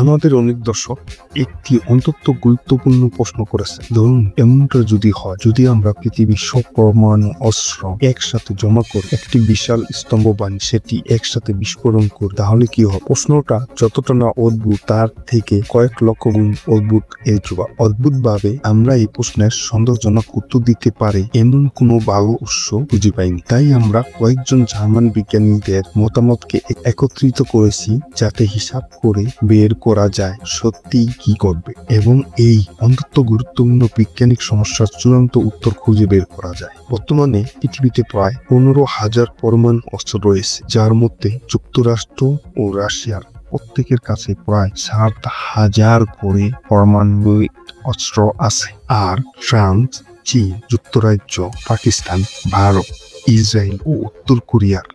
আমাদের অনেক দর্শক একটি অত্যন্ত গুরুত্বপূর্ণ প্রশ্ন করেছে, ধরুন এমনটা যদি হয়, যদি আমরা পৃথিবীর সব পরমাণু অস্ত্র একসাথে জমা করে একটি বিশাল স্তম্ভ বানিয়ে সেটি একসাথে বিস্ফোরণ করি, তাহলে কি হবে? প্রশ্নটা যতটা না অদ্ভুত তার থেকে কয়েক লক্ষ গুণ অদ্ভুত। অদ্ভুত ভাবে আমরা এই প্রশ্নের সন্দেহজনক উত্তর দিতে পারে এমন কোনো ভালো উৎস খুঁজে পাইনি। তাই আমরা কয়েকজন জার্মান বিজ্ঞানীদের মতামতকে একত্রিত করেছি, যাতে হিসাব করে বের করা যায় সত্যি কি করবে এবং এই অত্যন্ত গুরুত্বপূর্ণ বৈজ্ঞানিক সমস্যার চূড়ান্ত উত্তর খুঁজে বের করা যায়। বর্তমানে পৃথিবীতে প্রায় 15,000 পরমাণু অস্ত্র রয়েছে, যার মধ্যে যুক্তরাষ্ট্র ও রাশিয়ার প্রত্যেকের কাছে প্রায় 7,000 করে পরমাণু অস্ত্র আছে। আর ফ্রান্স, চীন, যুক্তরাজ্য, পাকিস্তান, ভারত, ইসরায়েল ও উত্তর কোরিয়ার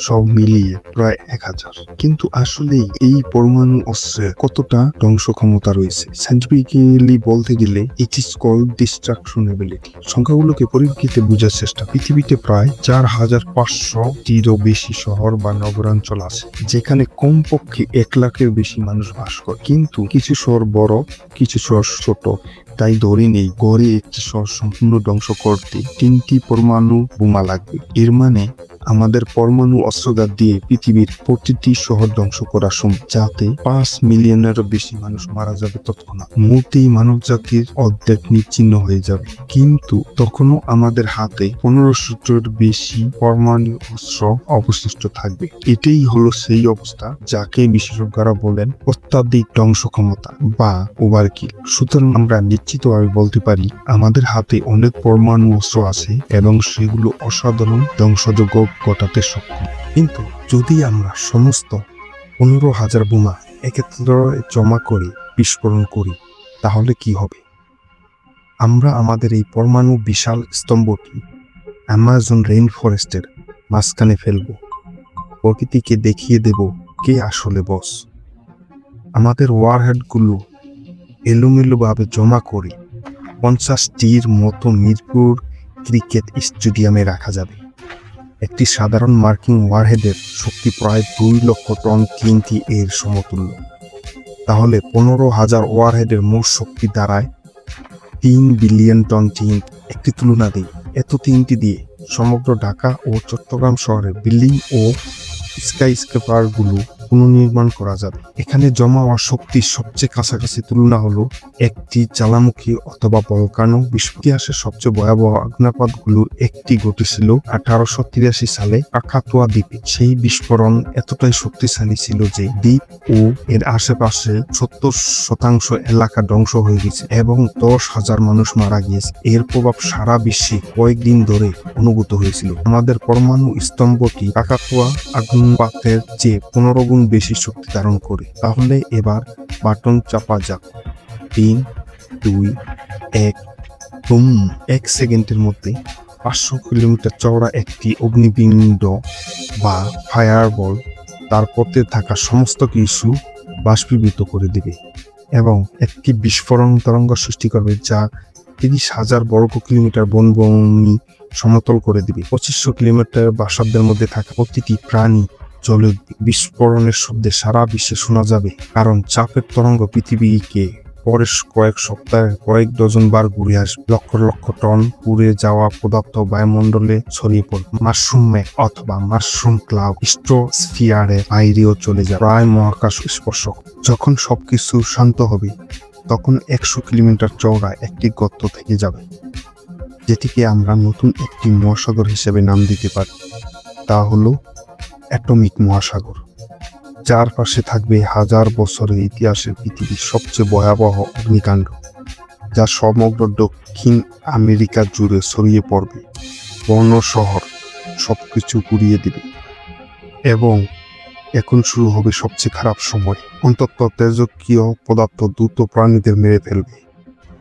সব মিলিয়ে প্রায় 1000। কিন্তু আসলে এই পরমাণু অস্ত্রের কতটা ধ্বংস ক্ষমতা রয়েছে? সায়েন্টিফিক্যালি বলতে গেলে ইট ইজ কল্ড ডিস্ট্রাকশনেবিলিটি। সংখ্যাগুলোকে পরিপ্রেক্ষিতে বোঝার চেষ্টা। পৃথিবীতে প্রায় 4,500-টিরও বেশি শহর বা নগরাঞ্চল আছে, যেখানে কমপক্ষে 1 লাখের বেশি মানুষ বাস করে। কিন্তু কিছু শহর বড়, কিছু শহর ছোট। তাই ধরে নেই গড়ে একটি শহর সম্পূর্ণ ধ্বংস করতে 3টি পরমাণু বোমা লাগবে। এর মানে আমাদের পরমাণু অস্ত্রঘাত দিয়ে পৃথিবীর প্রতিটি শহর ধ্বংস করা সম্ভব, যাতে 5 মিলিয়নেরও বেশি মানুষ মারা যাবে তৎক্ষণাৎ। মোটেই মানব জাতির অর্ধেক নিশ্চিহ্ন হয়ে যাবে। কিন্তু তখনও আমাদের হাতে 1500-টির বেশি পরমাণু অস্ত্র অবশিষ্ট থাকবে। এটাই হলো সেই অবস্থা যাকে বিশেষজ্ঞরা বলেন অত্যাধিক ধ্বংস ক্ষমতা বা ওভারকিল। সুতরাং আমরা নিশ্চিতভাবে বলতে পারি আমাদের হাতে অনেক পরমাণু অস্ত্র আছে এবং সেগুলো অসাধারণ ধ্বংসযোগ্য ঘটাতে সক্ষম। কিন্তু যদি আমরা সমস্ত 15,000 বোমা একত্রে জমা করে বিস্ফোরণ করি, তাহলে কি হবে? আমরা আমাদের এই পরমাণু বিশাল স্তম্ভটি অ্যামাজন রেইন ফরেস্টের মাঝখানে ফেলব। প্রকৃতিকে দেখিয়ে দেব কে আসলে বস। আমাদের ওয়ারহেডগুলো এলোমেলোভাবে জমা করে 50টির মতো মিরপুর ক্রিকেট স্টেডিয়ামে রাখা যাবে। একটি সাধারণ মার্কিন ওয়ারহেডের শক্তি প্রায় 2 লক্ষ টন TNT এর সমতুল্য। তাহলে 15,000 ওয়ারহেডের মোট শক্তি দাঁড়ায় 3 বিলিয়ন টন TNT। একটি তুলনা দিই, এত TNT দিয়ে সমগ্র ঢাকা ও চট্টগ্রাম শহরের বিল্ডিং ও স্কাইস্ক্রেপারগুলো পুনর্নির্মাণ করা যাবে। এখানে জমা হওয়া শক্তির সবচেয়ে কাছাকাছি তুলনা হলো একটি জ্বালামুখী অথবা ভলকানো বিস্ফোরণ। ইতিহাসের সবচেয়ে ভয়াবহ অগ্ন্যাপাতগুলোর একটি ঘটেছিল 1883 সালে কাকাতুয়া দ্বীপে। সেই বিস্ফোরণ এতটাই শক্তিশালী ছিল যে দ্বীপ ও এর আশেপাশে 70% এলাকা ধ্বংস হয়ে গেছে এবং 10,000 মানুষ মারা গিয়েছে। এর প্রভাব সারা বিশ্বে কয়েকদিন ধরে অনুভূত হয়েছিল। আমাদের পরমাণু স্তম্ভটি কাকাতুয়া অগ্ন্যাপাতের চেয়ে 15 গুণ বেশি শক্তি ধারণ করে। তাহলে এবার বাটন চাপা যাক। 3, 2, 1, বুম! 1 সেকেন্ডের মধ্যে 500 কিলোমিটার চওড়া একটি অগ্নিপিণ্ড বা ফায়ারবল তার পথে থাকা সমস্ত কিছু বাষ্পীভূত করে দেবে এবং একটি বিস্ফোরণ তরঙ্গ সৃষ্টি করবে, যা 30,000 বর্গ কিলোমিটার বনভূমি সমতল করে দিবে। 2500 কিলোমিটার ব্যাসার্ধের মধ্যে থাকা প্রতিটি প্রাণী জলে বিস্ফোরণের শব্দে সারা বিশ্বে শোনা যাবে, কারণ চাপের তরঙ্গ পৃথিবীকে পরের কয়েক সপ্তাহে কয়েক ডজন বার ঘুরে আসবে। লক্ষ লক্ষ টন পুড়ে যাওয়া পদার্থ বায়ুমণ্ডলে ছড়িয়ে পড়বে। মাশরুম ম্যাগ অথবা মাশরুম ক্লাউড স্ট্রোস্ফিয়ারের বাইরেও চলে যাবে, প্রায় মহাকাশ স্পর্শক। যখন সবকিছু শান্ত হবে, তখন 100 কিলোমিটার চওড়া একটি গর্ত থেকে যাবে, যেটিকে আমরা নতুন একটি মহাসাগর হিসেবে নাম দিতে পারি। তা হলো অ্যাটমিক মহাসাগর, যার পাশে থাকবে 1000 বছরের ইতিহাসের পৃথিবীর সবচেয়ে ভয়াবহ অগ্নিকাণ্ড, যা সমগ্র দক্ষিণ আমেরিকা জুড়ে ছড়িয়ে পড়বে, বর্ণ শহর সবকিছু পুড়িয়ে দেবে। এবং এখন শুরু হবে সবচেয়ে খারাপ সময়। অন্তত তেজস্ক্রিয় পদার্থ দ্রুত প্রাণীদের মেরে ফেলবে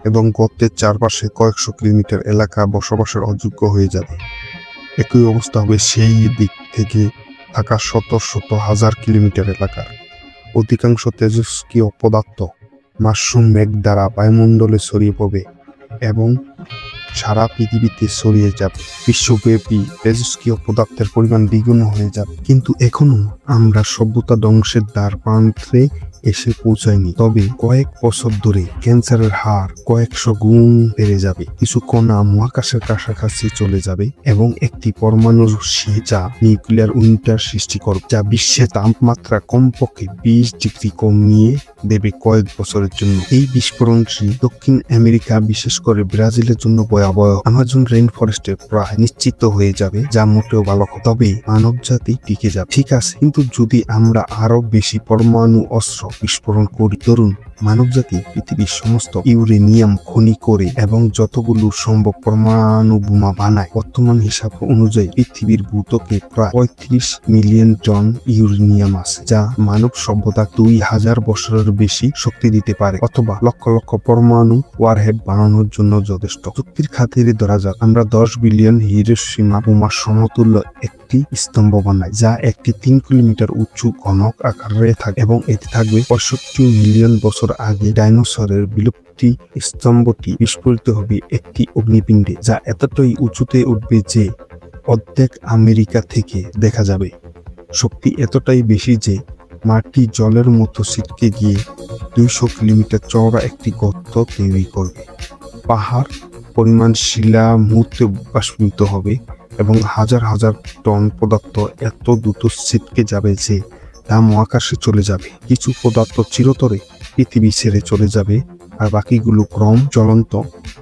এবং গর্তের চারপাশে কয়েকশো কিলোমিটার এলাকা বসবাসের অযোগ্য হয়ে যাবে। একই অবস্থা হবে সেই দিক থেকে থাকা শত শত হাজার কিলোমিটার এলাকার। অধিকাংশ তেজস্ক্রিয় পদার্থ মাশরুম ম্যাগ দ্বারা বায়ুমণ্ডলে ছড়িয়ে পড়বে এবং সারা পৃথিবীতে ছড়িয়ে যাবে। বিশ্বব্যাপী তেজস্ক্রিয় পদার্থের পরিমাণ দ্বিগুণ হয়ে যাবে। কিন্তু এখনো আমরা সভ্যতা ধ্বংসের দ্বার প্রান্তে এসে পৌঁছায়নি, তবে কয়েক বছর ধরে ক্যান্সারের হার কয়েকশো গুণ বেড়ে যাবে। কিছু কণা মহাকাশের কাছাকাছি চলে যাবে এবং একটি পরমাণু রশ্মি যা নিউক্লিয়ার উইন্টার সৃষ্টি করবে, যা বিশ্বের তাপমাত্রা কমপক্ষে 20 ডিগ্রি কমিয়ে দেবে কয়েক বছরের জন্য। এই বিস্ফোরণটি দক্ষিণ আমেরিকা, বিশেষ করে ব্রাজিলের জন্য ভয়াবহ। আমাজন রেইন ফরেস্টে প্রায় নিশ্চিত হয়ে যাবে, যা মোটেও ভালো। তবে মানব জাতি টিকে যাবে, ঠিক আছে, কিন্তু যদি আমরা আরো বেশি পরমাণু অস্ত্র বিস্ফোরণ করি, ধরুন মানবজাতি পৃথিবীর সমস্ত ইউরেনিয়াম খনি করে এবং যতগুলো সম্ভব পরমাণু বোমা বানায়। বর্তমান হিসাব অনুযায়ী পৃথিবীর ভূত্বকে প্রায় 35 মিলিয়ন টন ইউরেনিয়াম আছে, যা মানব সভ্যতা 2000 বছরের বেশি শক্তি দিতে পারে, অথবা লক্ষ লক্ষ পরমাণু ওয়ারহেড বানানোর জন্য যথেষ্ট। যুক্তির খাতিরে ধরা যাক আমরা 10 বিলিয়ন হিরোশিমা বোমার সমতুল্য একটি স্তম্ভ বানাই, যা একটি 3 কিলোমিটার উঁচু ঘনক আকারে থাকে এবং এতে থাকবে 65 মিলিয়ন বছর আগে ডাইনোসরের বিলুপ্তি। স্তম্ভটি বিস্ফোরিত হবে একটি অগ্নিপিণ্ডে, যা এতটাই উঁচুতে উঠবে যে অর্ধেক আমেরিকা থেকে দেখা যাবে। শক্তি এতটাই বেশি যে মাটি জলের মতো ছিটকে গিয়ে 200 কিলোমিটার চওড়া একটি গর্ত তৈরি করবে। পাহাড় পরিমাণ শিলা মুহূর্তে বাষ্পীভূত হবে এবং হাজার হাজার টন পদার্থ এত দ্রুত ছিটকে যাবে যে তা মহাকাশে চলে যাবে। কিছু পদার্থ চিরতরে পৃথিবী ছেড়ে চলে যাবে, আর বাকিগুলো ক্রম জ্বলন্ত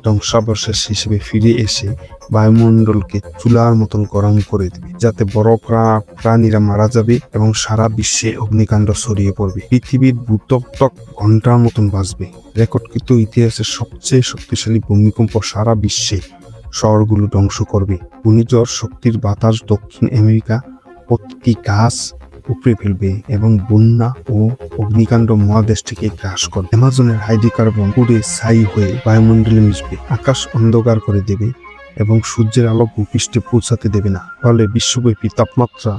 ধ্বংসাবশেষ হিসেবে ফিরে এসে বায়ুমণ্ডলকে চুলার মতন গরম করে দেবে, যাতে বড় প্রাণীরা মারা যাবে এবং সারা বিশ্বে অগ্নিকাণ্ড ছড়িয়ে পড়বে। পৃথিবীর ভূত্বক ঘন্টার মতন বাজবে। রেকর্ডকৃত ইতিহাসের সবচেয়ে শক্তিশালী ভূমিকম্প সারা বিশ্বে শহরগুলো ধ্বংস করবে। ঘূর্ণিঝড় শক্তির বাতাস দক্ষিণ আমেরিকা প্রতিটি গাছ উপড়ে ফেলবে এবং বন্যা ও অগ্নিকাণ্ড মহাদেশটিকে গ্রাস করবে। অ্যামাজনের হাইড্রোকার্বন পুড়ে ছাই হয়ে বায়ুমণ্ডলে মিশবে, আকাশ অন্ধকার করে দেবে এবং সূর্যের আলো ভূপৃষ্ঠে পৌঁছাতে দেবে না। ফলে বিশ্বব্যাপী তাপমাত্রা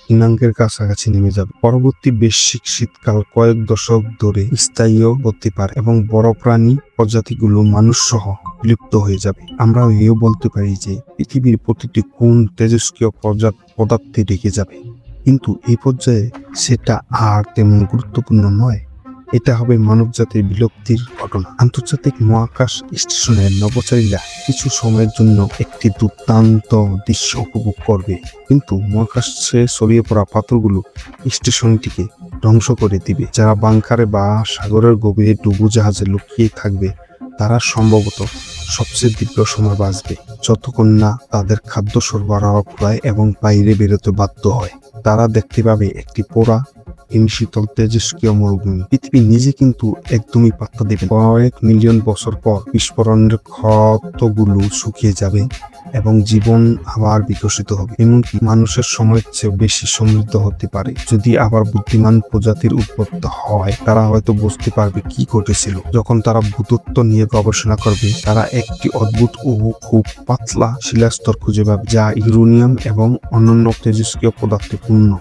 হিমাঙ্কের কাছাকাছি নেমে যাবে। পরবর্তী বৈশ্বিক শীতকাল কয়েক দশক ধরে স্থায়ীও হতে পারে এবং বড় প্রাণী প্রজাতিগুলো মানুষ সহ বিলুপ্ত হয়ে যাবে। আমরা এও বলতে পারি যে পৃথিবীর প্রতিটি কোণ তেজস্ক্রিয় পদার্থে ঢেকে যাবে, কিন্তু এই পর্যায়ে সেটা আর তেমন গুরুত্বপূর্ণ নয়। এটা হবে মানবজাতির বিলুপ্তির ঘটনা। আন্তর্জাতিক মহাকাশ স্টেশনের নভোচারীরা কিছু সময়ের জন্য একটি দুর্দান্ত দৃশ্য উপভোগ করবে, কিন্তু মহাকাশে ছড়িয়ে পড়া পাথরগুলো স্টেশনটিকে ধ্বংস করে দিবে। যারা বাংকারে বা সাগরের গভীরে ডুবোজাহাজে লুকিয়ে থাকবে তারা সম্ভবত সবচেয়ে দীর্ঘ সময় বাঁচবে, যতক্ষণ না তাদের খাদ্য সরবরাহ করায় এবং বাইরে বেরোতে বাধ্য হয়। তারা দেখতে পাবে একটি পোড়া হিমশীতল তেজস্ক্রিয় মরুভূমি। পৃথিবী নিজে কিন্তু একদমই পাত্তা দেবে। কয়েক মিলিয়ন বছর পর বিস্ফোরণের ক্ষতগুলো শুকিয়ে যাবে এবং জীবন আবার বিকশিত হবে, এমনকি মানুষের সময়ের চেয়ে বেশি সমৃদ্ধ হতে পারে। যদি আবার বুদ্ধিমান প্রজাতির উদ্ভূত হয়, তারা হয়তো বুঝতে পারবে কি ঘটেছিল। যখন তারা ভূতত্ব নিয়ে গবেষণা করবে, তারা একটি অদ্ভুত ও খুব পাতলা শিলাস্তর খুঁজে পাবে, যা ইউরেনিয়াম এবং অন্যান্য তেজস্ক্রিয় পদার্থে পূর্ণ,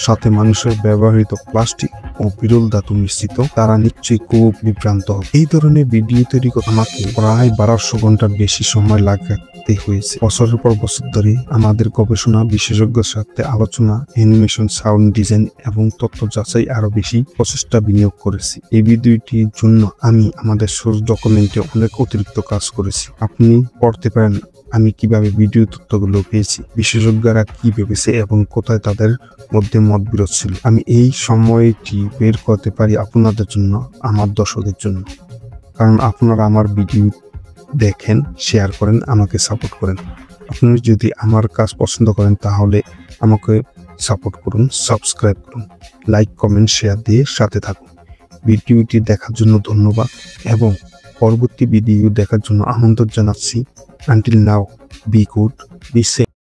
সাথে মানুষের ব্যবহৃত প্লাস্টিক ও বিরল ধাতু মিশ্রিত। তারা নিশ্চয়ই খুব বিভ্রান্ত হবে। এই ধরনের ভিডিও তৈরি করতে আমাকে প্রায় 1200 ঘন্টার বেশি সময় লাগাতে হয়েছে। বছরের পর বছর ধরে আমাদের গবেষণা, বিশেষজ্ঞের সাথে আলোচনা, অ্যানিমেশন, সাউন্ড ডিজাইন এবং তথ্য যাচাই আরো বেশি প্রচেষ্টা বিনিয়োগ করেছি। এই ভিডিওটির জন্য আমি আমাদের সোর্স ডকুমেন্টে অনেক অতিরিক্ত কাজ করেছি। আপনি পড়তে পারেন আমি কিভাবে ভিডিও তথ্যগুলো পেয়েছি, বিশেষজ্ঞরা কি ভেবেছে এবং কোথায় তাদের মধ্যে মতবিরোধ ছিল। আমি এই সময়টি বের করতে পারি আপনাদের জন্য, আমার দর্শকদের জন্য, কারণ আপনারা আমার ভিডিও দেখেন, শেয়ার করেন, আমাকে সাপোর্ট করেন। আপনি যদি আমার কাজ পছন্দ করেন তাহলে আমাকে সাপোর্ট করুন, সাবস্ক্রাইব করুন, লাইক, কমেন্ট, শেয়ার দিয়ে সাথে থাকুন। ভিডিওটি দেখার জন্য ধন্যবাদ এবং পরবর্তী ভিডিও দেখার জন্য আমন্ত্রণ জানাচ্ছি। Until now, be good, be safe.